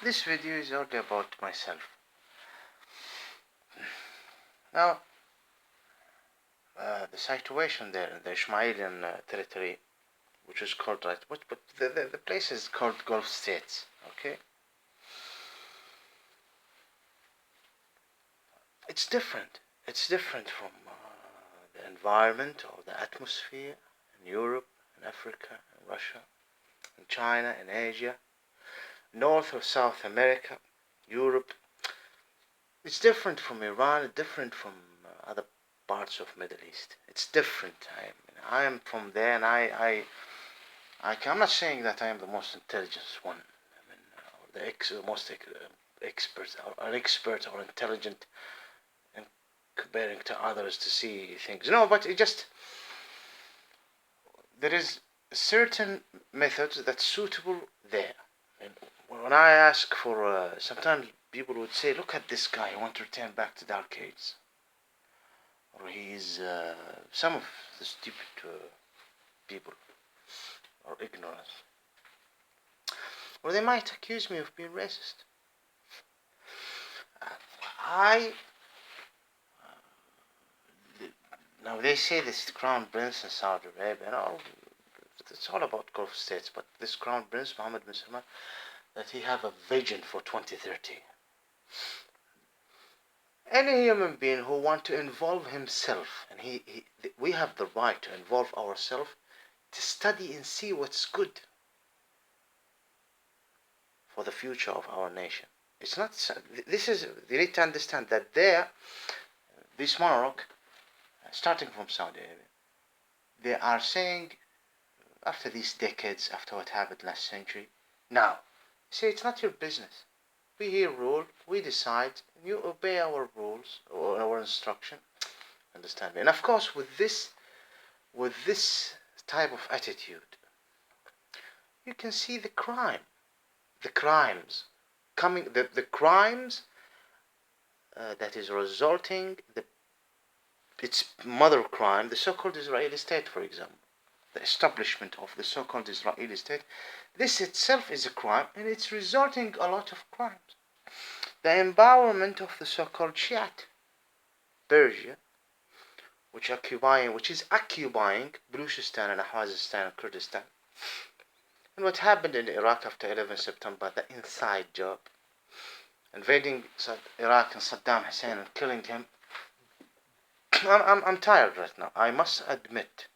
This video is only about myself. Now, the situation there in the Ismailian territory, which is called, right, but the place is called Gulf States, okay? It's different. It's different from the environment or the atmosphere in Europe, in Africa, in Russia, in China, in Asia, North or South America, Europe. It's different from Iran, it's different from other parts of Middle East. It's different. I am from there, and I'm not saying that I am the most intelligent one. I mean, the most experts, or an expert or intelligent, and comparing to others to see things. No, but it just there is certain methods that's suitable there. And when I ask for, sometimes people would say, "Look at this guy. I want to return back to dark ages." Or he's some of the stupid people or ignorance, or they might accuse me of being racist. I now they say this crown prince in Saudi Arabia, and all it's all about Gulf states, but this crown prince Mohammed bin Salman, that he have a vision for 2030. Any human being who want to involve himself, and we have the right to involve ourselves to study and see what's good for the future of our nation. It's not. This is. You need to understand that this monarch, starting from Saudi Arabia, they are saying, after these decades, after what happened last century, now, say it's not your business. We here rule, we decide, and you obey our rules or our instruction. Understand me? And of course, with this type of attitude, you can see the crimes coming, the crimes that is resulting, its mother crime, the so-called Israeli state, for example, the establishment of the so-called Israeli state. This itself is a crime, and it's resulting a lot of crimes. The empowerment of the so-called Shiite Persia, which is occupying Baluchistan and Ahwazistan and Kurdistan. And what happened in Iraq after 11 September, the inside job, invading Iraq and Saddam Hussein and killing him. I'm tired right now. I must admit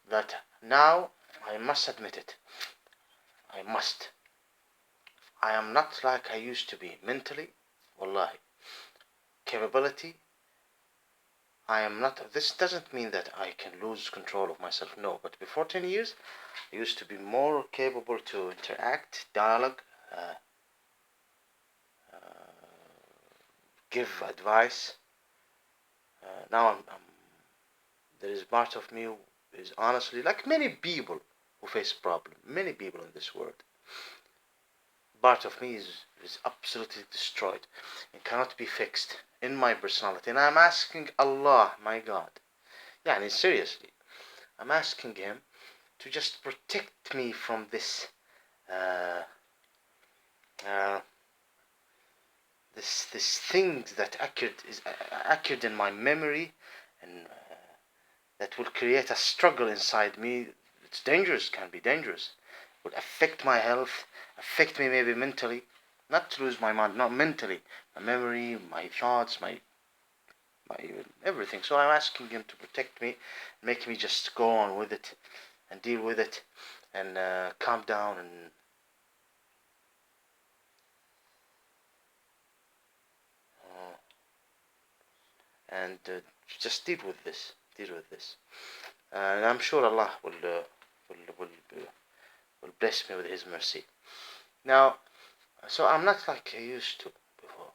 that now. I must admit it. I am not like I used to be mentally. Wallahi. Capability. I am not. This doesn't mean that I can lose control of myself. No. But before 10 years, I used to be more capable to interact, dialogue, give advice. Now there is part of me who is honestly, like many people who face problems, many people in this world, part of me is absolutely destroyed and cannot be fixed in my personality. And I'm asking Allah, my God, seriously, I'm asking Him to just protect me from this this thing that occurred in my memory, and that will create a struggle inside me. It's dangerous, can be dangerous. Will affect my health, affect me maybe mentally. Not to lose my mind, not mentally. My memory, my thoughts, my everything. So I'm asking Him to protect me, make me just go on with it and deal with it, and calm down and just deal with this. And I'm sure Allah will bless me with His mercy. Now, so I'm not like I used to before.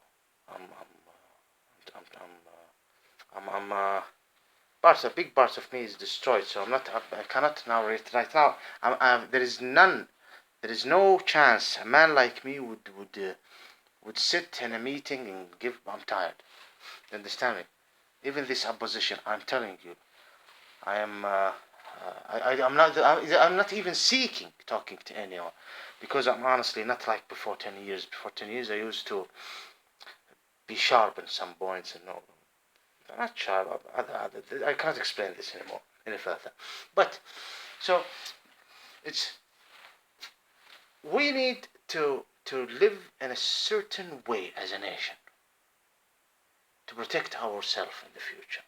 A big part of me is destroyed. So I cannot now right now. There is no chance a man like me would sit in a meeting and give. I'm tired. You understand me? Even this opposition, I'm telling you, I am I'm not even seeking talking to anyone, because I'm honestly not like before 10 years. Before 10 years, I used to be sharp in some points, and no, I'm not sharp. I can't explain this anymore any further. But so it's we need to live in a certain way as a nation to protect ourselves in the future.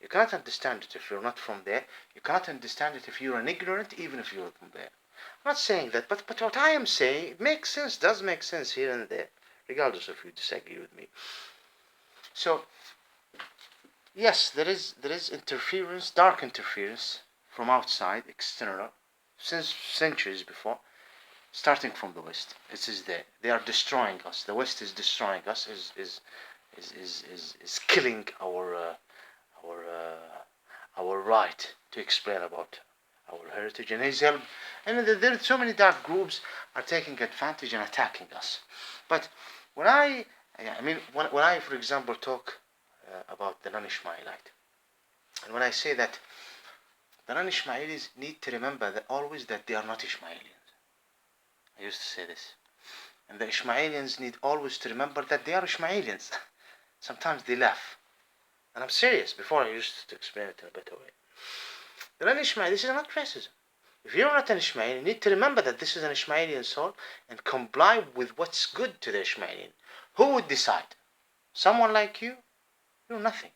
You cannot understand it if you're not from there. You cannot understand it if you're an ignorant, even if you're from there. I'm not saying that, but what I am saying, it makes sense, does make sense here and there, regardless if you disagree with me. So, yes, there is interference, dark interference from outside, external, since centuries before, starting from the West. It is there. They are destroying us. The West is destroying us. Is killing our our right to explain about our heritage and his help. And there are so many dark groups are taking advantage and attacking us. But when when I, for example, talk about the non-Ishmaelite, and when I say that the non-Ishmaelis need to remember that always that they are not Ishmaelians. I used to say this. And the Ishmaelians need always to remember that they are Ishmaelians. Sometimes they laugh. And I'm serious, before I used to explain it in a better way. The non-Ishmaeli, this is not racism. If you're not an Ishmaeli, you need to remember that this is an Ishmaelian soul and comply with what's good to the Ishmaelian. Who would decide? Someone like you? You're nothing.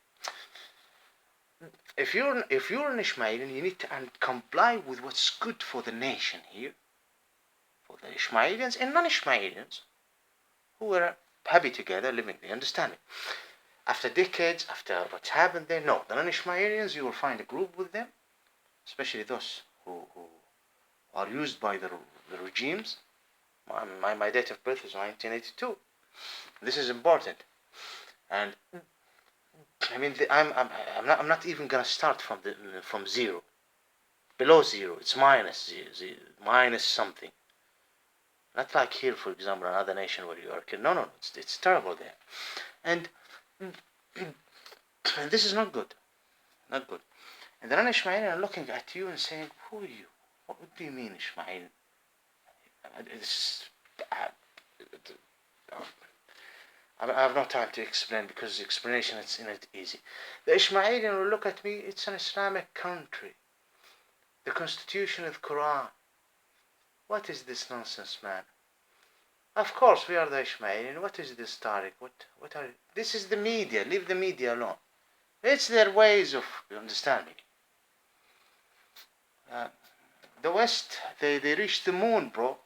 If you're an Ishmaelian, you need to comply with what's good for the nation here, for the Ishmaelians and non-Ishmaelians who are happy together living. They understand me. After decades, after what's happened there, no, the non-Ishmaelians, you will find a group with them, especially those who are used by the regimes. My date of birth is 1982. This is important, and I mean I'm not even gonna start from zero, below zero. It's minus zero, minus something. Not like here, for example, another nation where you are killed. No, it's terrible there, and this is not good, not good. And the non-Ishmaeli are looking at you and saying, "Who are you? What do you mean, Ishmael?" I have no time to explain because the explanation is in it easy. The Ishmaelian will look at me. It's an Islamic country. The Constitution is Quran. What is this nonsense, man? Of course, we are the Ishmaelian. What is this, Tariq? What are? This is the media. Leave the media alone. It's their ways of understanding. The West, they reached the moon, bro.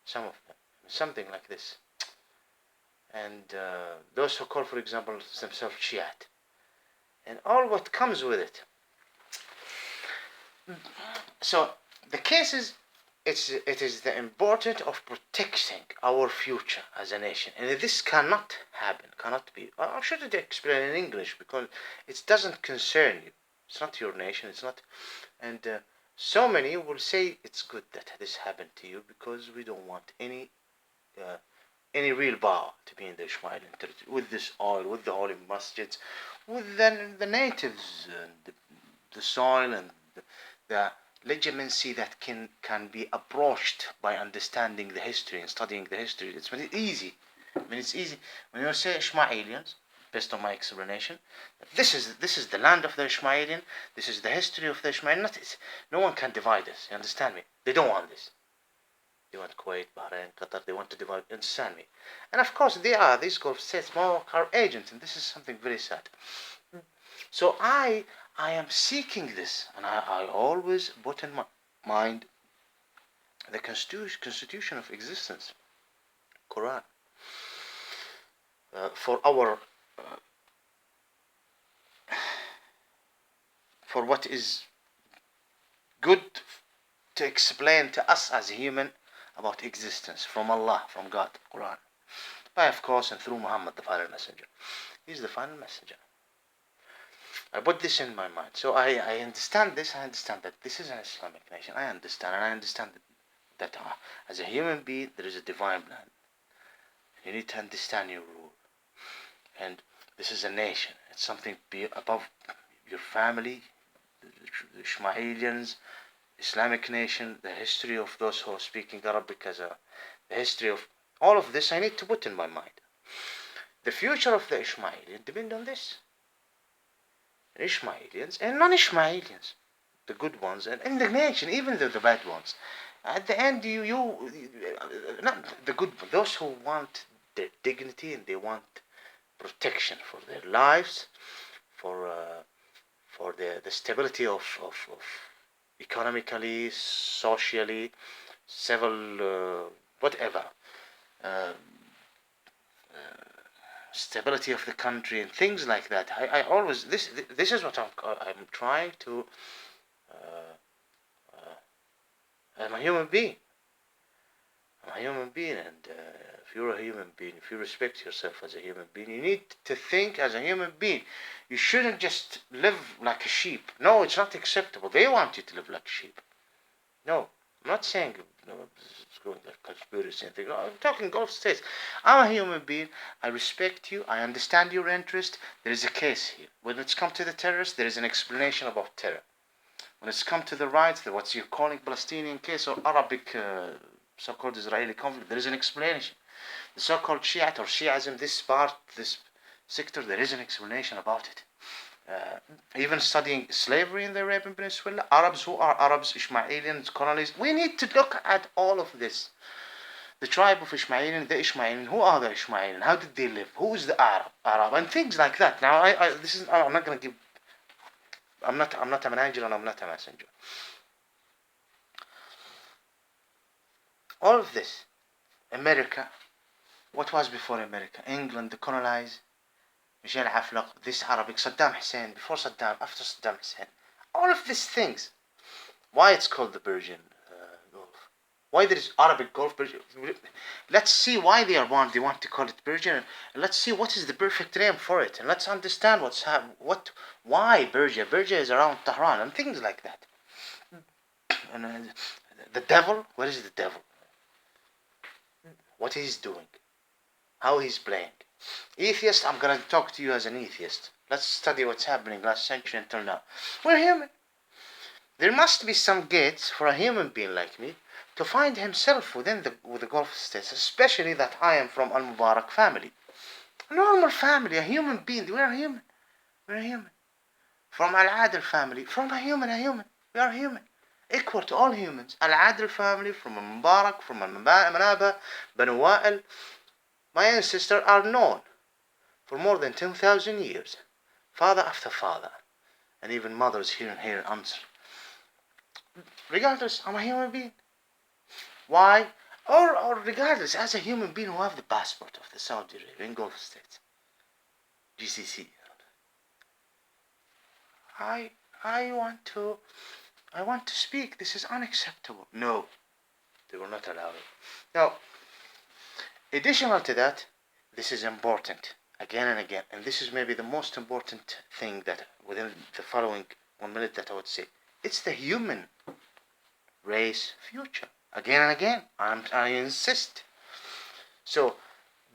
Some of them, something like this. And those who call, for example, themselves Shiite, and all what comes with it. So the case is, it is the importance of protecting our future as a nation, and this cannot happen, cannot be. I shouldn't explain in English because it doesn't concern you. It's not your nation. It's not, and so many will say it's good that this happened to you because we don't want any real power to be in the Ishmaelian territory with this oil, with the holy masjids, with the natives, and the soil, and the legitimacy that can be approached by understanding the history and studying the history. It's very easy. It's easy when you say Ishmaelians, based on my explanation. This is the land of the Ishmaelian. This is the history of the Ishmaelian. No one can divide us. You understand me? They don't want this. They want Kuwait, Bahrain, Qatar. They want to divide. Understand me? And of course, these Gulf states are agents, and this is something very sad. So I am seeking this, and I always put in my mind the constitution of existence, Quran, for our for what is good to explain to us as human about existence from Allah, from God, Quran, by of course and through Muhammad, the final messenger. He's the final messenger. I put this in my mind. So I understand this. I understand that this is an Islamic nation. I understand. And I understand that as a human being, there is a divine plan. You need to understand your rule. And this is a nation. It's something above your family, the Ismailians, Islamic nation, the history of those who are speaking Arabic the history of all of this I need to put in my mind. The future of the Ismailian depends on this. Ishmaelians and non-Ishmaelians, the good ones and in the nation, even the bad ones. At the end, not the good, those who want their dignity and they want protection for their lives, for the stability of economically, socially, civil, whatever, uh, stability of the country and things like that. I always this is what I'm trying to. I'm a human being. I'm a human being, and if you're a human being, if you respect yourself as a human being, you need to think as a human being. You shouldn't just live like a sheep. No, it's not acceptable. They want you to live like a sheep. No, I'm not saying it's going like conspiracy and things. No, I'm talking Gulf states. I'm a human being. I respect you. I understand your interest. There is a case here. When it's come to the terrorists, there is an explanation about terror. When it's come to the rights, what you're calling Palestinian case or Arabic so-called Israeli conflict, there is an explanation. The so-called Shiite or Shiism, this part, this sector, there is an explanation about it. Even studying slavery in the Arabian Peninsula, Arabs who are Arabs, Ishmaelians, colonies, we need to look at all of this. The tribe of Ishmaelian, the Ishmaelian, who are the Ishmaelian? How did they live? Who is the Arab, and things like that. Now, I'm not going to give. I'm not an angel and I'm not a messenger. All of this, America, what was before America? England, the colonized, Michel Aflaq, this Arabic, Saddam Hussein, before Saddam, after Saddam Hussein. All of these things. Why it's called the Persian Gulf? Why there is Arabic Gulf? Let's see why they want to call it Persian. And let's see what is the perfect name for it. And let's understand why Persia. Persia is around Tehran and things like that. And the devil, where is the devil? What he's doing? How he's playing? Atheist, I'm gonna talk to you as an atheist. Let's study what's happening last century until now. We're human. There must be some gates for a human being like me to find himself within the Gulf states, especially that I am from Al Mubarak family. A normal family, a human being. We're human. We're human. From Al Adil family, from a human. We are human. Equal to all humans. Al Adil family, from Al Mubarak, from Al Manaba, Banu Wa'il. My ancestors are known for more than 10,000 years. Father after father. And even mothers here and here answer. Regardless, I'm a human being. Why? Or regardless, as a human being who have the passport of the Saudi Arabian Gulf states, GCC. I want to speak. This is unacceptable. No, they will not allow it. Now, additional to that, this is important again and again, and this is maybe the most important thing that within the following 1 minute that I would say. It's the human race future. Again and again, I insist. So,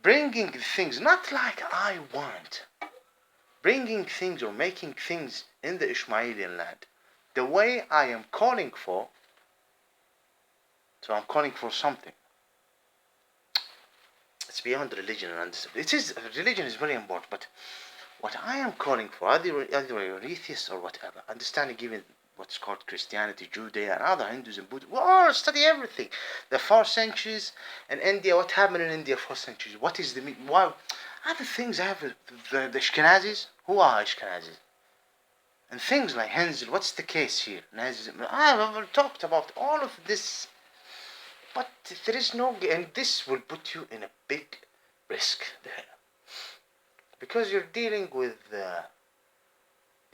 bringing things, not like I want, bringing things or making things in the Ishmaelian land, the way I am calling for, so I'm calling for something. It's beyond religion and understanding. Religion is very important, but what I am calling for, either you're an atheist or whatever, understanding even what's called Christianity, Judea, and other Hinduism, Buddhism. We all study everything. The 4 centuries in India, what happened in India 4 centuries? What is the meaning? Why? Other things I have the Ashkenazis. Who are Ashkenazis? And things like Henzil. What's the case here? I've talked about all of this, but there is no, and this will put you in a big risk there, because you're dealing with.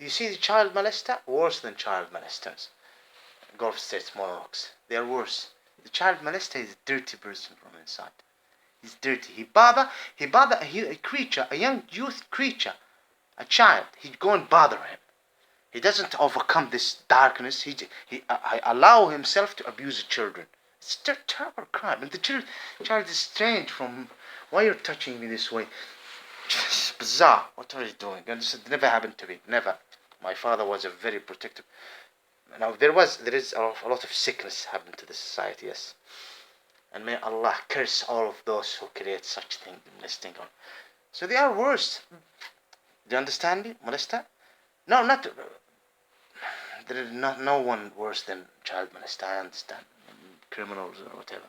You see the child molester? Worse than child molesters. Gulf states, monarchs. They are worse. The child molester is a dirty person from inside. He's dirty. He bother a creature, a young youth creature, a child. He'd go and bother him. He doesn't overcome this darkness. I allow himself to abuse the children. It's a terrible crime. And the child is strange from, why you're touching me this way? It's bizarre. What are you doing? And this never happened to me. Never. My father was a very protective. Now there is a lot of sickness happened to the society, yes. And may Allah curse all of those who create such thing, molesting on. So they are worse. Do you understand me, molester? No, not. There is not no one worse than child molester. I understand, criminals or whatever.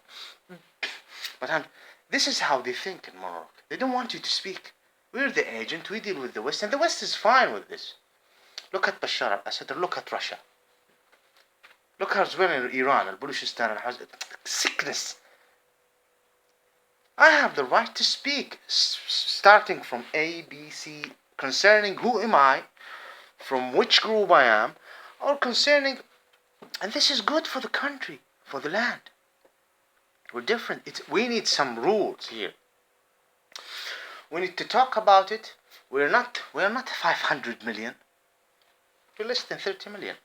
But this is how they think in Morocco. They don't want you to speak. We're the agent. We deal with the West, and the West is fine with this. Look at Bashar al-Assad, or look at Russia. Look how it's well in Iran, and Baluchistan, and sickness. I have the right to speak, starting from A, B, C, concerning who am I, from which group I am, or concerning, and this is good for the country, for the land. We're different. We need some rules here. We need to talk about it. We're not 500 million. We're less than 30 million.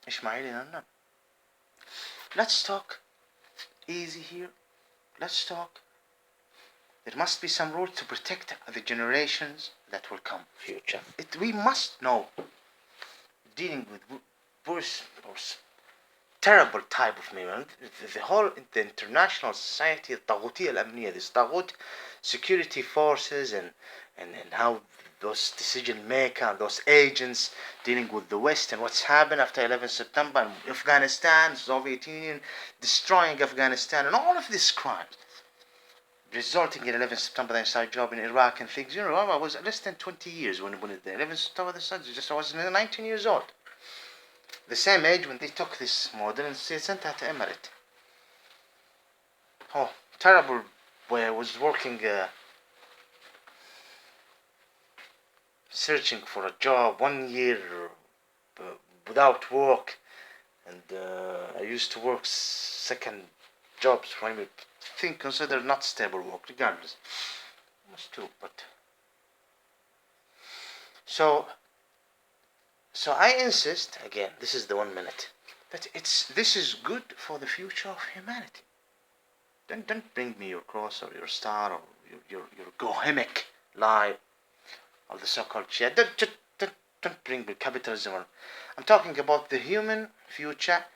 Ismaili or none. Let's talk easy here. Let's talk. There must be some rules to protect the generations that will come future. We must know. Dealing with worse or terrible type of movement, the international society, الطاغوتية الأمنية, this طاغوت security forces and how those decision makers, those agents dealing with the West and what's happened after 11 September and Afghanistan, Soviet Union destroying Afghanistan and all of these crimes resulting in 11 September, the inside job in Iraq and things. You know, I was less than 20 years when the 11 September, I was 19 years old. The same age when they took this model and sent that to Emirate. Oh, terrible way. I was working, searching for a job 1 year without work, and I used to work second jobs for me. Think considered not stable work, regardless. Almost two, but so I insist again. This is the 1 minute that this is good for the future of humanity. Don't bring me your cross or your star or your gohemic lie of the so-called Shia. Don't bring me capitalism. I'm talking about the human future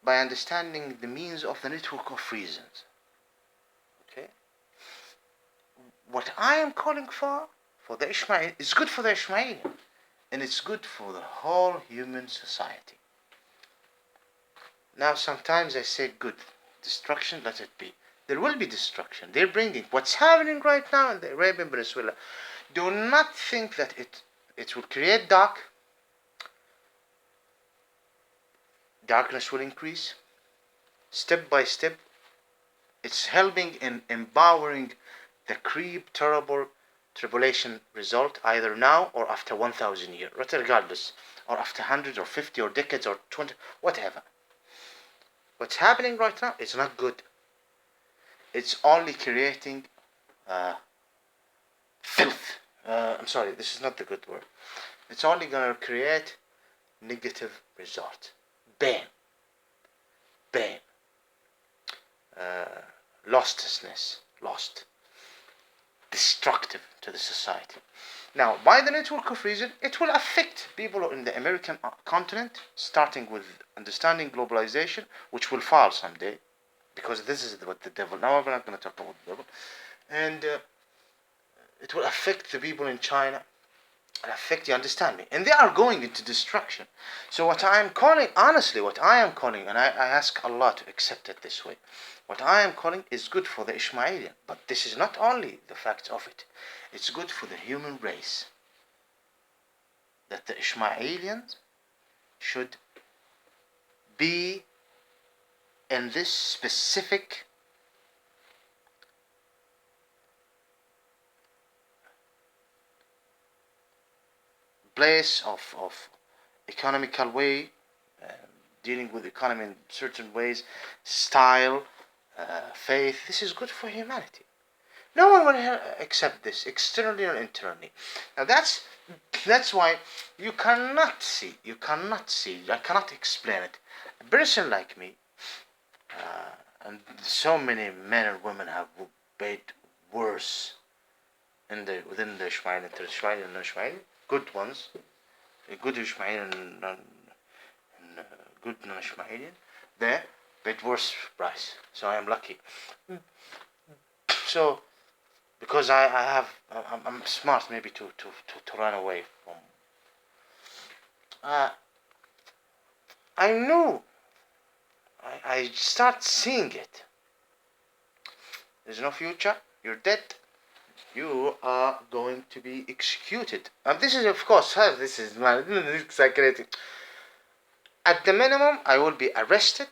by understanding the means of the network of reasons. Okay? What I am calling for the Ishmael, is good for the Ishmaelian, and it's good for the whole human society. Now sometimes I say good, destruction, let it be. There will be destruction. They're bringing what's happening right now in the Arabian Peninsula. Do not think that it will create darkness will increase step by step. It's helping in empowering the terrible tribulation result, either now or after 1,000 years, regardless, or after 100 or 50 or decades or 20, whatever. What's happening right now is not good. It's only creating filth. I'm sorry, this is not the good word. It's only going to create negative result. Bane. Lostlessness. Lost. Destructive to the society. Now, by the network of reason, it will affect people in the American continent, starting with understanding globalization, which will fall someday, because this is what the devil. Now, we're not going to talk about the devil. And it will affect the people in China, and affect, you understand me, and they are going into destruction. So what I am calling, honestly, and I ask Allah to accept it this way, what I am calling is good for the Ishmaelian, but this is not only the fact of it, it's good for the human race, that the Ishmaelians should be in this specific place of economical way, dealing with economy in certain ways, style, faith. This is good for humanity. No one will accept this, externally or internally. Now that's why you cannot see, I cannot explain it. A person like me, and so many men and women have paid worse within the Ishmaeli, Ishmaeli and non-Ishmaeli, good ones, good Ishmaeli and good non-Ishmaeli, there, but worse price. So I am lucky. So because I'm smart maybe to run away from. I knew. I start seeing it. There's no future. You're dead. You are going to be executed. And this is, of course, this is exaggerating. At the minimum, I will be arrested.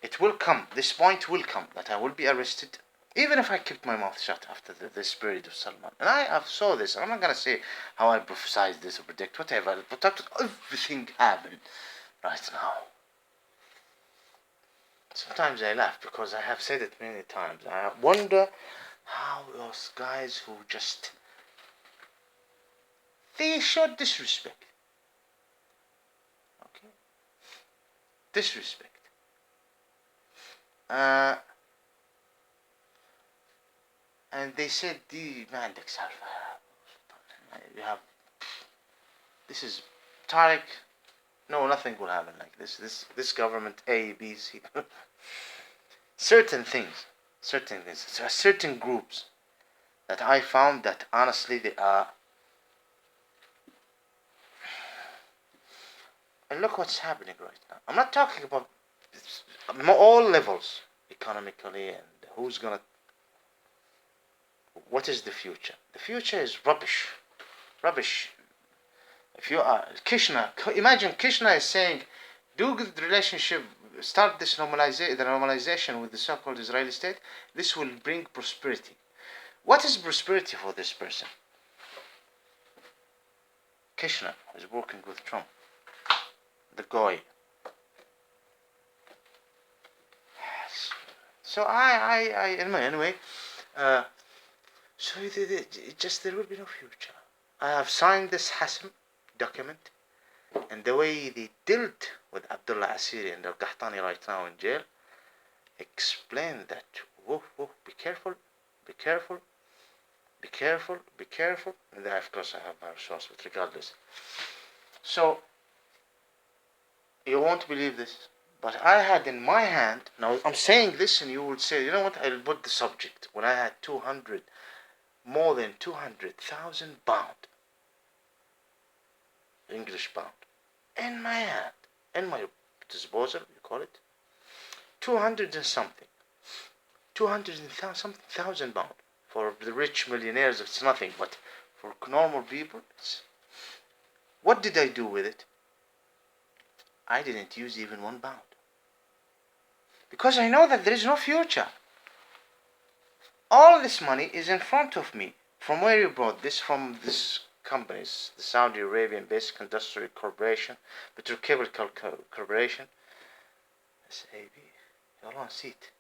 It will come. This point will come that I will be arrested, even if I kept my mouth shut after this period of Salman. And I saw this. I'm not gonna say how I prophesied this or predict whatever, but everything happened right now. Sometimes I laugh because I have said it many times. I wonder how those guys who they showed disrespect. Okay? Disrespect. And they said, you have, this is Tariq. No, nothing will happen like this. This government A, B, C. certain things, certain groups that I found that honestly they are. And look what's happening right now. I'm not talking about all levels, economically, and who's gonna. What is the future? The future is rubbish. Rubbish. If you are imagine Krishna is saying, do the relationship, start this the normalization with the so-called Israeli state. This will bring prosperity. What is prosperity for this person? Krishna is working with Trump, the guy. So anyway, so there will be no future. I have signed this Hasm document, and the way they dealt with Abdullah Asiri and Al-Qahtani right now in jail explain that, be careful, be careful, be careful, be careful. And then, of course, I have my source, but regardless. So, you won't believe this, but I had in my hand, now I'm saying this and you would say, you know what, I'll put the subject, when I had more than 200,000 pound, English pound, in my hand, in my disposal, you call it, 200 and something, 200,000 pound. For the rich millionaires, it's nothing, but for normal people, what did I do with it? I didn't use even 1 pound. Because I know that there is no future. All this money is in front of me. From where you brought this? From this companies, the Saudi Arabian Basic Industrial Corporation, Petrochemical Corporation, SAB, hold on, seat.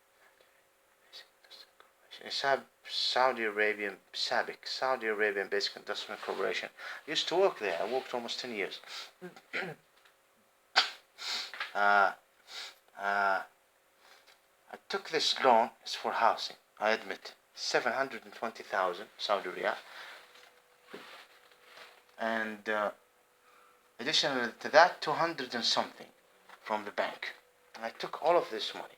Saudi Arabian Basic Industrial Corporation. I used to work there. I worked almost 10 years. I took this loan. It's for housing. I admit 720,000 Saudi Riyal, and additional to that 200 and something from the bank. And I took all of this money.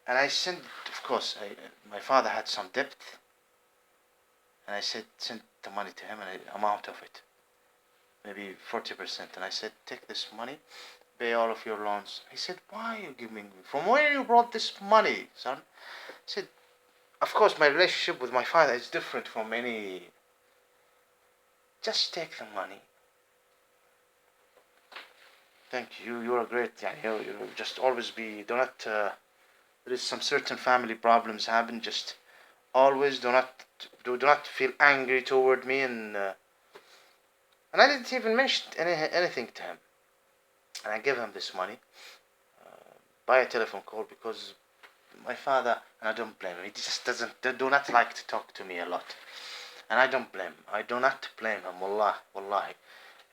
And I sent, of course, my father had some debt, and I sent the money to him, and I'm out of it, maybe 40%. And I said, take this money, pay all of your loans. He said, why are you giving me? From where you brought this money, son? I said, of course, my relationship with my father is different from any. Just take the money. Thank you. You're a great. You just always be. Do not. There is some certain family problems happen. Just always do not feel angry toward me, and I didn't even mention anything to him. And I gave him this money by a telephone call because my father, and I don't blame him. He just do not like to talk to me a lot, and I don't blame him. I do not blame him. Wallahi.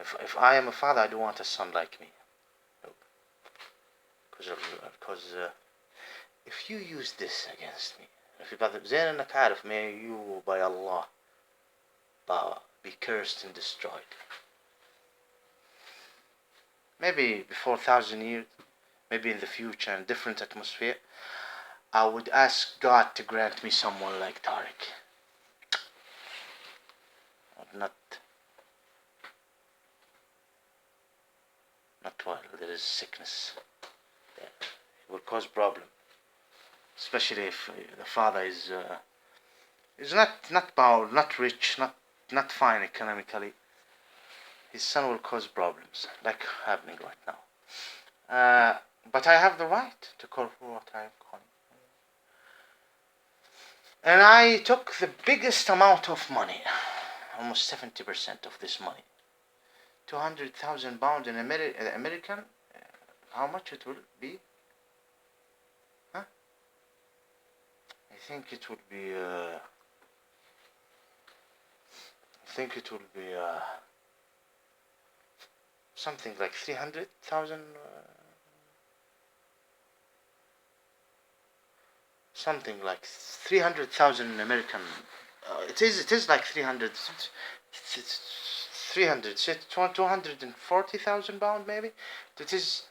If I am a father, I don't want a son like me. Because if you use this against me, في بعض زين انك عارف may you by Allah be cursed and destroyed. Maybe before 1,000 years, maybe in the future in different atmosphere, I would ask God to grant me someone like Tariq. Not while there is sickness. It will cause problem, especially if the father is not power, not rich, not fine economically. His son will cause problems, like happening right now. But I have the right to call for what I am calling. And I took the biggest amount of money, almost 70% of this money. 200,000 pounds in American, how much it will be? Huh? I think it would be, something like 300,000, something like 300,000 American. It is like 240,000 pound maybe. It is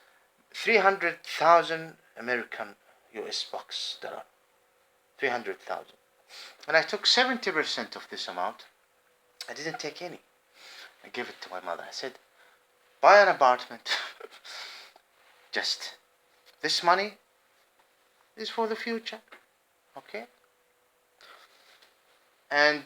300,000 American US bucks dollar. 300,000. And I took 70% of this amount. I didn't take any. I gave it to my mother. I said, buy an apartment. Just this money is for the future. Okay? And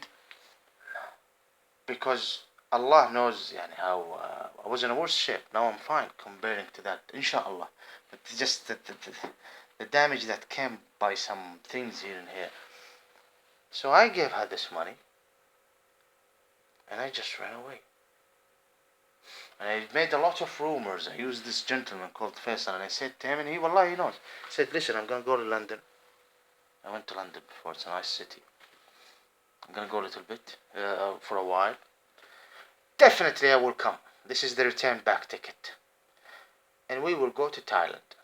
because Allah knows how I was in a worse shape. Now I'm fine comparing to that, inshallah. But just the damage that came by some things here and here. So I gave her this money and I just ran away. And I made a lot of rumors. I used this gentleman called Faisal and I said to him, and he knows. He said, listen, I'm going to go to London. I went to London before, it's a nice city. I'm going to go a little bit, for a while. Definitely I will come. This is the return back ticket. And we will go to Thailand.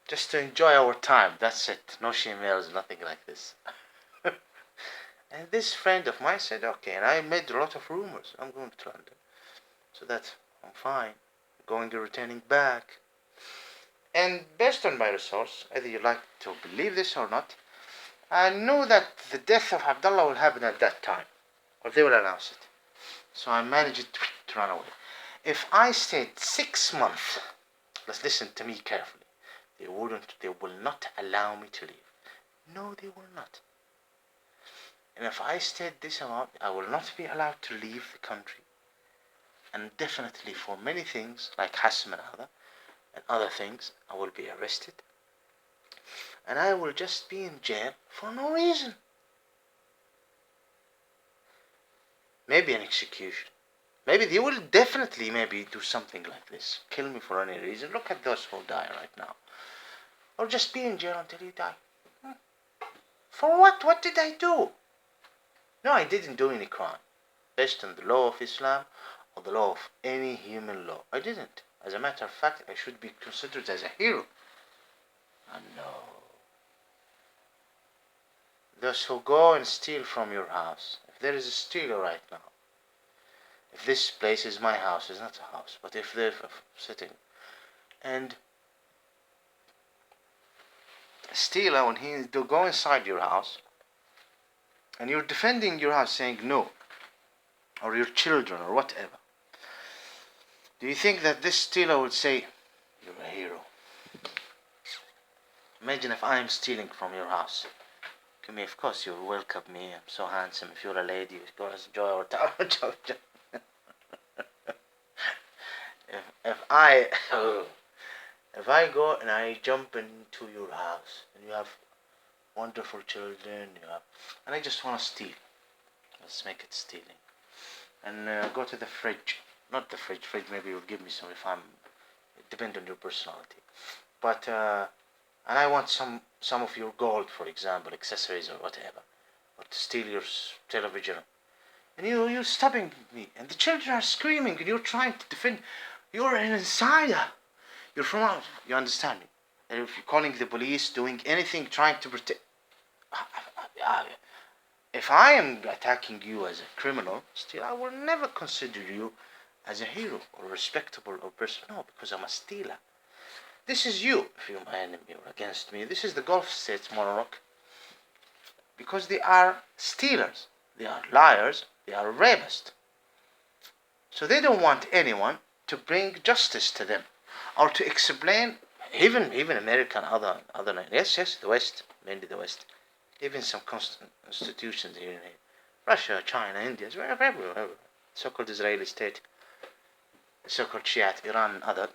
Just to enjoy our time, that's it. No emails, nothing like this. And this friend of mine said, okay, and I made a lot of rumors. I'm going to London. So that I'm fine. Going and returning back. And based on my resource, either you like to believe this or not, I knew that the death of Abdullah will happen at that time. Or they will announce it. So I managed to run away. If I stayed 6 months, let's listen to me carefully. They will not allow me to leave. No, they will not. And if I stayed this amount, I will not be allowed to leave the country. And definitely for many things, like Hasm and other things, I will be arrested. And I will just be in jail for no reason. Maybe an execution. Maybe they will definitely do something like this. Kill me for any reason. Look at those who die right now. Or just be in jail until you die. For what? What did I do? No, I didn't do any crime. Based on the law of Islam or the law of any human law. I didn't. As a matter of fact, I should be considered as a hero. And no. Those who go and steal from your house. If there is a stealer right now. If this place is my house, it's not a house. But if they're sitting. And a stealer, when they'll go inside your house. And you're defending your house saying no. Or your children or whatever. Do you think that this stealer would say, you're a hero? Imagine if I am stealing from your house. Come here, of course you'll welcome me. I'm so handsome. If you're a lady, go enjoy our time. if I go and I jump into your house and you have wonderful children, and I just want to steal. Let's make it stealing. And go to the fridge. Not the fridge. Fridge maybe will give me some if it depends on your personality. But and I want some of your gold, for example, accessories or whatever, or to steal your television. And you're stopping me, and the children are screaming, and you're trying to defend. You're an insider. You're from out. You understand me? if you're calling the police, doing anything, trying to protect. If I am attacking you as a criminal, still I will never consider you as a hero or respectable or person. No, because I'm a stealer. This is you, if you're my enemy or against me. This is the Gulf states, Morocco, because they are stealers, they are liars, they are rapists. So they don't want anyone to bring justice to them or to explain. Even American other yes, the West, mainly the West, even some constitutions here in Russia, China, India, everywhere. So-called Israeli state, so-called Shiite, Iran, and other.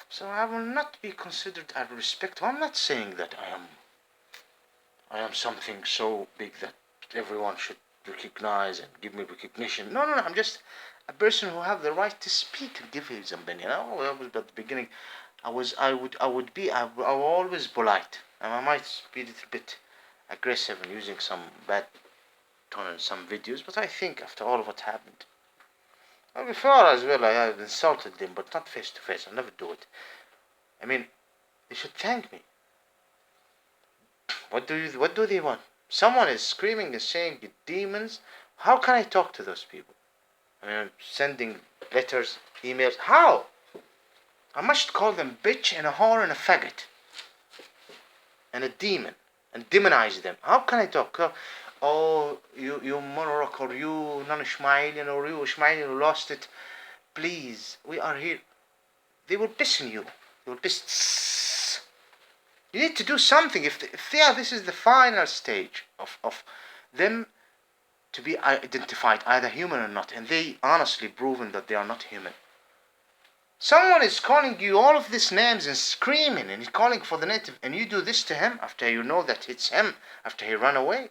So I will not be considered a respectable. I'm not saying that I am something so big that everyone should recognize and give me recognition. No. I'm just a person who have the right to speak and give his opinion. At the beginning, I was always polite, and I might be a little bit aggressive in using some bad tone in some videos. But I think after all of what happened, before as well, I have insulted them, but not face to face. I'll never do it. I mean, they should thank me. What do they want? Someone is screaming and saying, "You demons!" How can I talk to those people? I mean, I'm sending letters, emails. How? I must call them bitch and a whore and a faggot and a demon and demonize them. How can I talk? Oh, you Morocco, or you non-Ishmaelian, or you Ishmaelian who lost it. Please, we are here. They will listen you. They will listen. You need to do something. If this is the final stage of them to be identified either human or not, and they honestly proven that they are not human. Someone is calling you all of these names and screaming and he's calling for the native, and you do this to him after you know that it's him, after he ran away.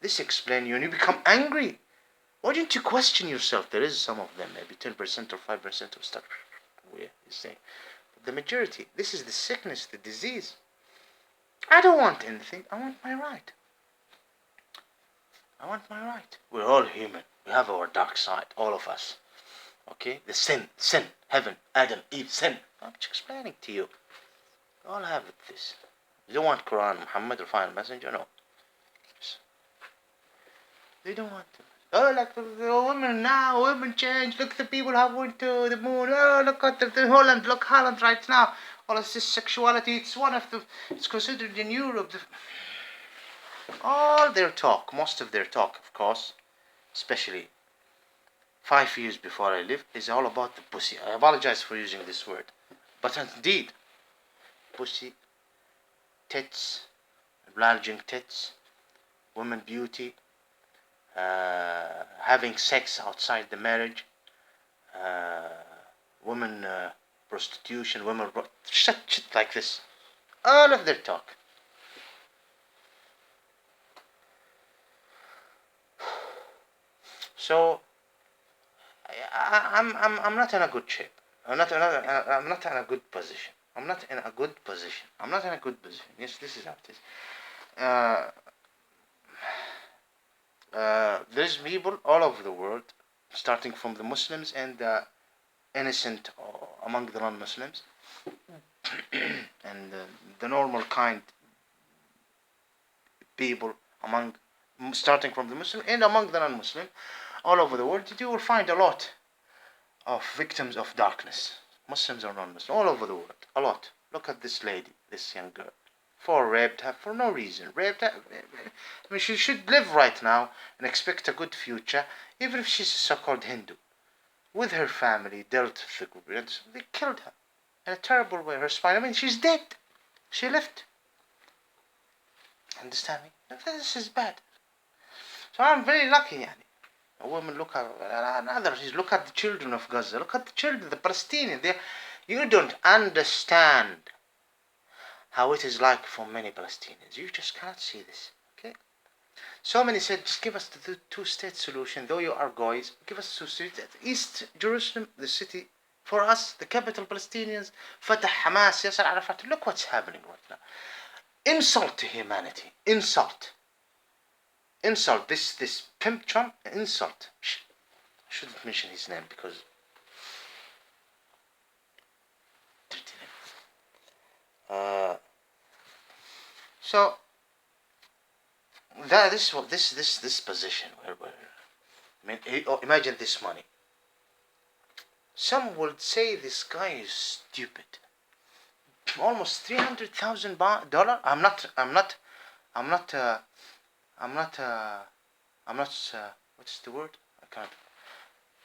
This explains you, and you become angry. Why don't you question yourself? There is some of them, maybe 10% or 5% of stuff we're saying. But the majority, this is the sickness, the disease. I don't want anything. I want my right. I want my right. We're all human. We have our dark side, all of us. Okay? The sin, heaven, Adam, Eve, sin. I'm just explaining to you. We all have this. You don't want Quran, Muhammad, or final messenger? No. They don't want to. Oh, like the women now, women change. Look, the people have went to the moon. Oh, look at the Holland. Look, Holland right now. All of this sexuality. It's one of the. It's considered in Europe. All their talk, most of their talk, of course, especially 5 years before I lived, is all about the pussy. I apologize for using this word, but indeed, pussy, tits, enlarging tits, women beauty. Having sex outside the marriage, women prostitution, women shit like this. All of their talk. So I'm not in a good shape. I'm not in a good position. I'm not in a good position. Yes, this is how it is. There's people all over the world, starting from the Muslims and the innocent among the non-Muslims, and the normal kind people starting from the Muslim and among the non-Muslim, all over the world. You will find a lot of victims of darkness, Muslims or non-Muslims, all over the world. A lot. Look at this lady, this young girl. Raped her for no reason. Raped her. I mean, she should live right now and expect a good future, even if she's a so-called Hindu. With her family, dealt with the group. They killed her in a terrible way. Her spine. I mean, she's dead. She left. Understand me? This is bad. So I'm very lucky, yani. A woman, look at others. Look at the children of Gaza. Look at the children, the Palestinians. You don't understand how it is like for many Palestinians. You just cannot see this. Okay? So many said, just give us the two-state solution. Though you are guys, give us two-state. East Jerusalem, the city, for us, the capital Palestinians, Fatah, Hamas, Yasser Arafat. Look what's happening right now. Insult to humanity. Insult. This pimp Trump, insult. I shouldn't mention his name because So that this position where I mean, imagine this money. Some would say this guy is stupid. Almost $300,000. I'm not. I'm not. I'm not. What's the word? I can't.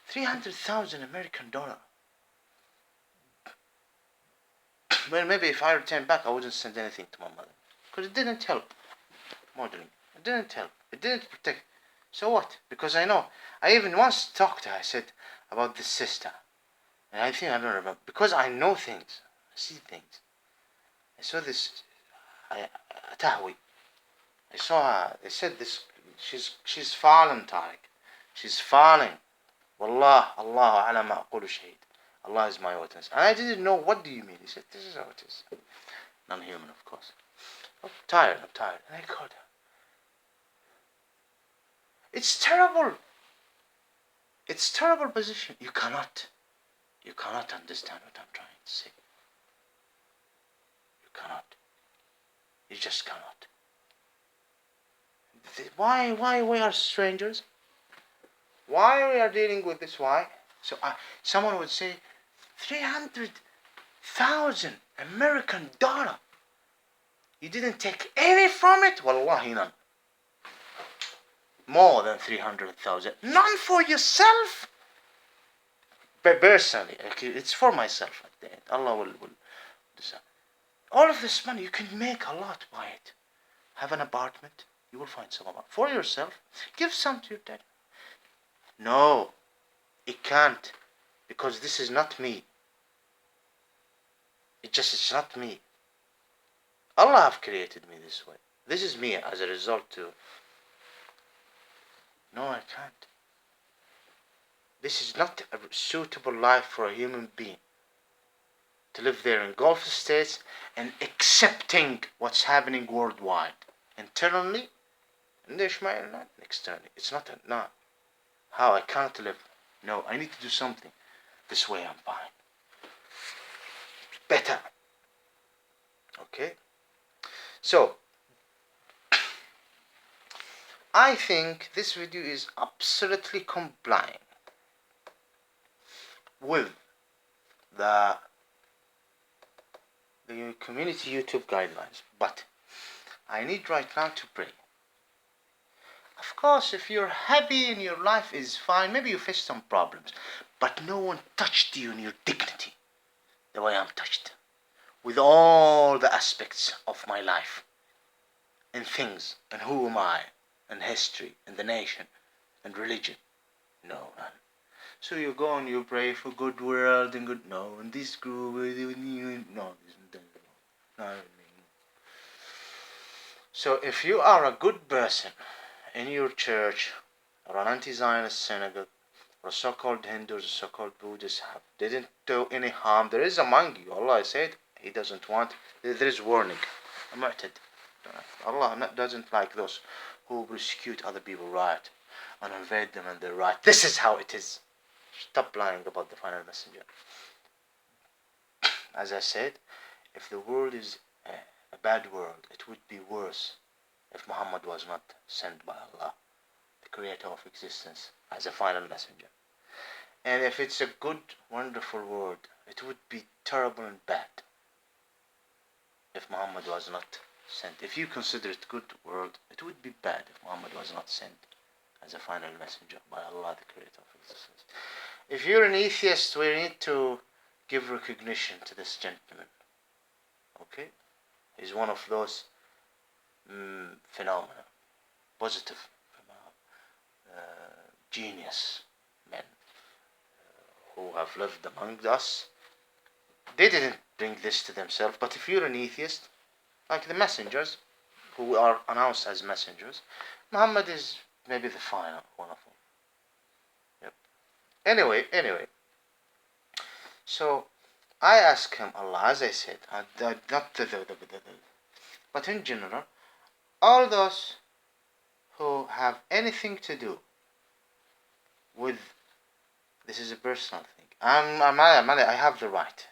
300,000 American dollar. Well, maybe if I return back, I wouldn't send anything to my mother because it didn't help modeling. It didn't help. It didn't protect. So what? Because I know. I even once talked to her. I said about this sister, and I think I don't remember because I know things. I see things. I saw this. Tahwi. I saw her. They said this. She's fallen, Tariq. She's falling. Wallah, Allah ala ma aqulu shahid. Allah is my witness. And I didn't know, what do you mean? He said, this is how it is. Non-human, of course. I'm tired. And I called her. It's terrible. It's terrible position. You cannot understand what I'm trying to say. You cannot. You just cannot. Why we are strangers? Why we are dealing with this? Why? So someone would say, 300,000 American dollar. You didn't take any from it? Wallahi, none. More than 300,000. None for yourself? But personally, it's for myself at the end. Allah will decide. All of this money, you can make a lot by it. Have an apartment. You will find some apartment. For yourself. Give some to your dad. No, it can't. Because this is not me. It's not me. Allah have created me this way. This is me as a result too. No, I can't. This is not a suitable life for a human being. To live there in Gulf states and accepting what's happening worldwide. Internally, and externally. It's not no. How? I can't live. No, I need to do something. This way I'm fine. Better. Okay? So, I think this video is absolutely complying with the community YouTube guidelines. But I need right now to pray. Of course, if you're happy and your life is fine, maybe you face some problems, but no one touched you in your dignity the way I'm touched, with all the aspects of my life, and things, and who am I, and history, and the nation, and religion. No, none. So you go and you pray for good world and good, no, and this group, no. So if you are a good person in your church, or an anti-Zionist synagogue, or so-called Hindus, or so-called Buddhists didn't do any harm. There is among you, Allah said, He doesn't want, there is warning. Allah doesn't like those who persecute other people right, and invade them in their right. This is how it is. Stop lying about the final messenger. As I said, if the world is a bad world, it would be worse if Muhammad was not sent by Allah, the creator of existence, as a final messenger. And if it's a good, wonderful world, it would be terrible and bad if Muhammad was not sent. If you consider it good world, it would be bad if Muhammad was not sent as a final messenger by Allah, the creator of existence. If you're an atheist, we need to give recognition to this gentleman. Okay? He's one of those phenomena, positive genius men who have lived among us. They didn't bring this to themselves, but if you're an atheist, like the messengers who are announced as messengers, Muhammad is maybe the final one of them. Yep. Anyway. So I ask him, Allah, as I said, but in general, all those who have anything to do with, this is a personal thing. I have the right.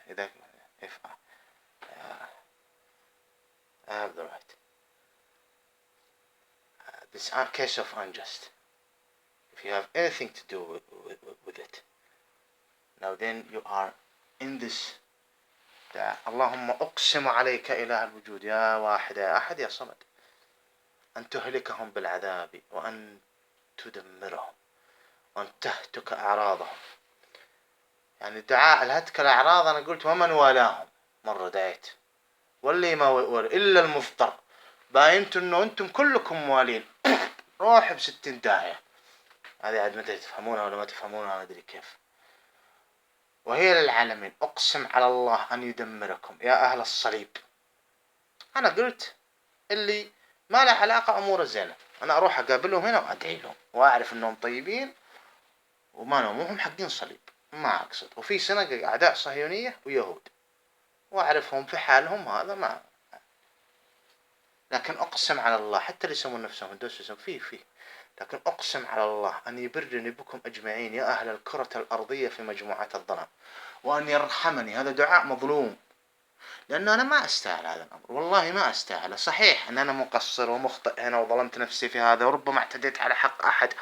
I have the right. this case of unjust. If you have anything to do with it, now then you are in this دعاء. اللهم أقسم عليك إله الوجود يا واحد يا أحد يا صمد أن تهلكهم بالعذاب وأن تدمرهم وأن تهتك أعراضهم. يعني دعاء الهتك الأعراض أنا قلت ومن والاهم مرة دعيت، واللي ما إلا المضطر، باينتوا إنه أنتم كلكم موالين روح ب60 داهية. هذه عاد متى تفهمونها ولا ما تفهمونها ما أدري كيف. وهي للعالمين أقسم على الله أن يدمركم يا أهل الصليب. أنا قلت اللي ما له علاقة أمور زينة أنا أروح أقابلهم هنا وأدعي لهم وأعرف إنهم طيبين وما هم حقين صليب، ما أقصد. وفي سنة أعداء صهيونية ويهود وأعرفهم في حالهم، هذا ما. لكن أقسم على الله حتى اللي يسمون نفسهم هندوس يسمون فيه، لكن أقسم على الله أن يبرني بكم أجمعين يا أهل الكرة الأرضية في مجموعات الظلام، وأن يرحمني. هذا دعاء مظلوم، لأنه أنا ما أستاهل هذا الأمر، والله ما أستاهل. صحيح أن أنا مقصر ومخطئ هنا وظلمت نفسي في هذا، وربما اعتديت على حق أحد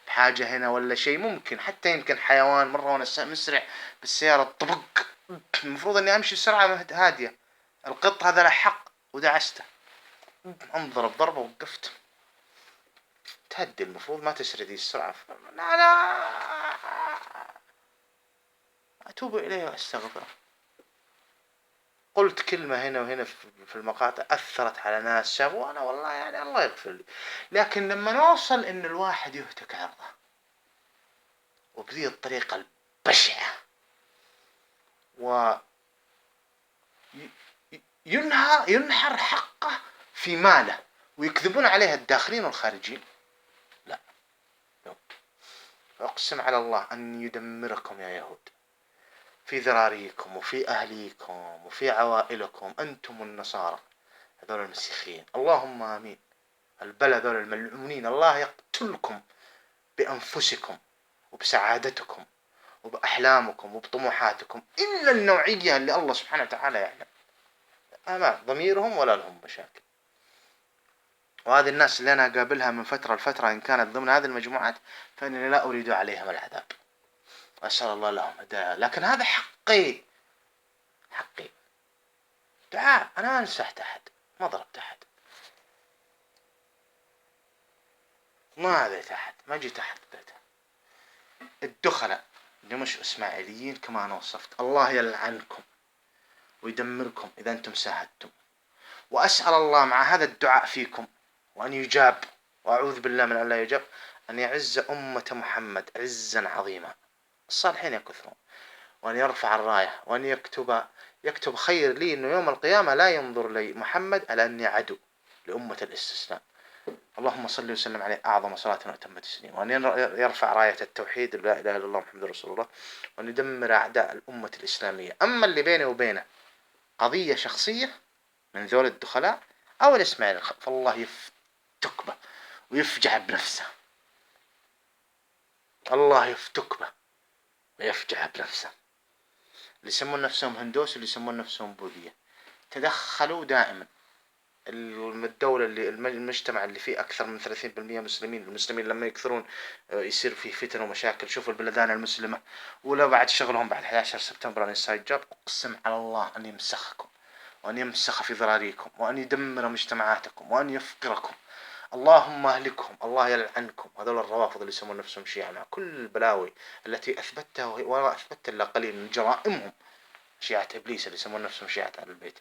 بحاجة هنا ولا شيء، ممكن حتى يمكن حيوان مرة وأنا مسرع بالسيارة طبق، المفروض أني أمشي بسرعة هادية، القط هذا له حق ودعسته، انضرب ضربة وقفت. تهدي المفروض ما تسردي السرعة. لا أتوب إليه وأستغفره. قلت كلمة هنا وهنا في المقاطع أثرت على ناس شافوا، أنا والله يعني الله يغفر لي. لكن لما نوصل إن الواحد يهتك عرضه وبذي الطريقة البشعة ينحر حقه في ماله ويكذبون عليه الداخلين والخارجين، لا. أقسم على الله أن يدمركم يا يهود في ذراريكم وفي أهليكم وفي عوائلكم أنتم النصارى هذول المسيحيين، اللهم آمين. البلد هذول الملعونين الله يقتلكم بأنفسكم وبسعادتكم وبأحلامكم وبطموحاتكم، إلا النوعية اللي الله سبحانه وتعالى يعلم ما ضميرهم ولا لهم مشاكل. وهذه الناس اللي أنا أقابلها من فترة لفترة إن كانت ضمن هذه المجموعات فإنني لا أريد عليهم العذاب، أسأل الله لهم الهداية. لكن هذا حقي دعاء. أنا ما نسحت أحد، ما ضربت أحد، ما أذيت أحد، ما جيت أحد بيته. الدخلاء اللي مش إسماعيليين كما أنا وصفت الله يلعنكم ويدمركم إذا أنتم ساهدتم. وأسأل الله مع هذا الدعاء فيكم وأن يجاب، وأعوذ بالله من أن لا يجاب، أن يعز أمة محمد عزا عظيما، الصالحين يكثرون، وأن يرفع الراية، وأن يكتب خير لي إنه يوم القيامة لا ينظر لي محمد على أني عدو لأمة الاستسلام. اللهم صل وسلم عليه أعظم صلاة وأتم تسليم. وأن يرفع راية التوحيد لا إله إلا الله محمد رسول الله، وأن يدمر أعداء الأمة الإسلامية. أما اللي بيني وبينه قضية شخصية من ذول الدخلاء أو الإسماعيلي فالله يفتك به ويفجع بنفسه، الله يفتك به ويفجع بنفسه. اللي يسمون نفسهم هندوس واللي يسمون نفسهم بوذية تدخلوا دائما. الدولة اللي المجتمع اللي فيه أكثر من 30% مسلمين، المسلمين لما يكثرون يصير فيه فتن ومشاكل. شوفوا البلدان المسلمة ولا بعد شغلهم بعد 11 سبتمبر الإنسايد جاب، أقسم على الله أن يمسخكم وأن يمسخ في ذراريكم وأن يدمر مجتمعاتكم وأن يفقركم. اللهم أهلكهم، الله يلعنكم. هذول الروافض اللي يسمون نفسهم شيعة مع كل البلاوي التي أثبتها ولا أثبت إلا قليل من جرائمهم، شيعة إبليس اللي يسمون نفسهم شيعة أهل البيت.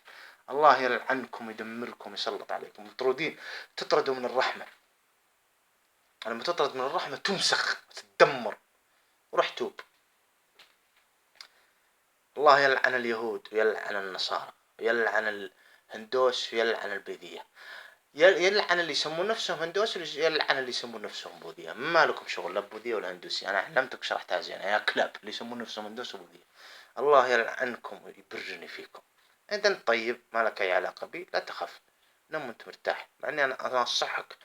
الله يلعنكم يدمركم يسلط عليكم. مطرودين، تطردوا من الرحمة. لما تطرد من الرحمة تمسخ تدمر. وروح توب. الله يلعن اليهود ويلعن النصارى ويلعن الهندوس ويلعن البيذية، يلعن اللي يسمون نفسهم هندوس ويلعن اللي يسمون نفسهم بوذية. ما لكم شغل لا بوذية ولا هندوسية، أنا علمتك شرحتها زين يا كلاب اللي يسمون نفسهم هندوس وبوذية. الله يلعنكم ويبرني فيكم. إذا طيب ما لك أي علاقة بي، لا تخف، نم وأنت مرتاح، مع أني أنا أنصحك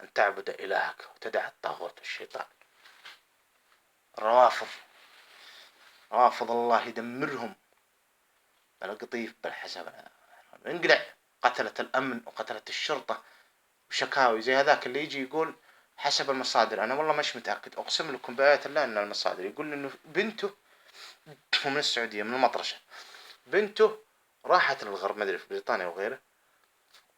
أن تعبد إلهك وتدع الطاغوت والشيطان. الروافض روافض الله يدمرهم بالقطيف بالحسب. انقلع قتلة الأمن وقتلة الشرطة وشكاوي زي هذاك اللي يجي يقول حسب المصادر. أنا والله مش متأكد، أقسم لكم بآيات الله أن المصادر يقول إنه بنته، من السعودية من المطرشة، بنته راحت للغرب، ما أدري في بريطانيا وغيره،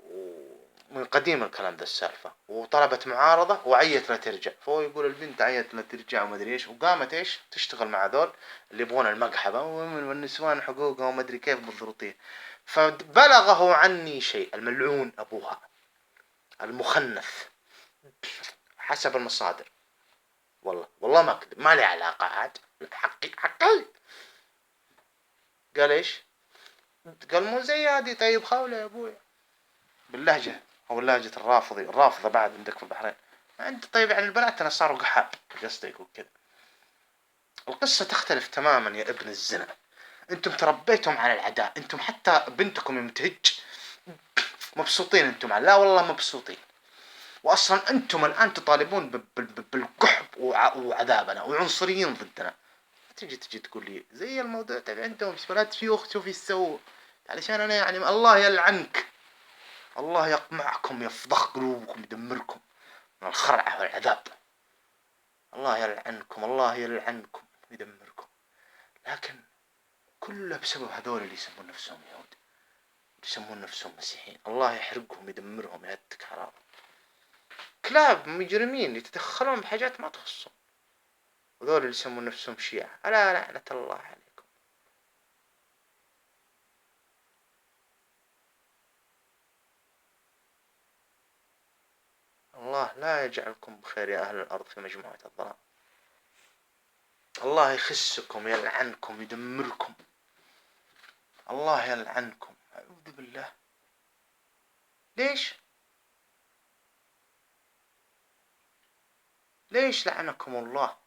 ومن قديم الكلام ذا السالفة، وطلبت معارضة وعيت لا ترجع، فهو يقول البنت عيت لا ترجع وما أدري إيش، وقامت إيش تشتغل مع ذول اللي يبغون المقحبة والنسوان حقوقها وما أدري كيف بالضروطية. فبلغه عني شيء، الملعون أبوها المخنث، حسب المصادر، والله ما أكذب، ما لي علاقة عاد، حقي حقي. قال إيش؟ قال مو زي هذه، طيب خاولة يا أبوي، باللهجة أو اللهجة الرافضة بعد عندك في البحرين. أنت طيب يعني البنات أنا صاروا قحاب قصدي يقول كذا. القصة تختلف تماما يا ابن الزنا. أنتم تربيتم على العداء، أنتم حتى بنتكم يمتهج مبسوطين أنتم، لا والله مبسوطين. وأصلا أنتم الآن تطالبون بالقحب وعذابنا وعنصريين ضدنا. تجي تقول لي زي الموضوع تبع عندهم بنات شيوخ شوف يسووا، علشان أنا يعني الله يلعنك، الله يقمعكم، يفضخ قلوبكم، يدمركم من الخرعة والعذاب، الله يلعنكم، الله يلعنكم يدمركم. لكن كله بسبب هذول اللي يسمون نفسهم يهود، يسمون نفسهم مسيحيين، الله يحرقهم يدمرهم يهتك حرام. كلاب مجرمين يتدخلون بحاجات ما تخصهم، وذول اللي يسمون نفسهم شيعة، ألا لعنة الله عليكم. الله لا يجعلكم بخير يا أهل الأرض في مجموعة الظلام، الله يخسكم يلعنكم يدمركم، الله يلعنكم، أعوذ بالله. ليش لعنكم الله؟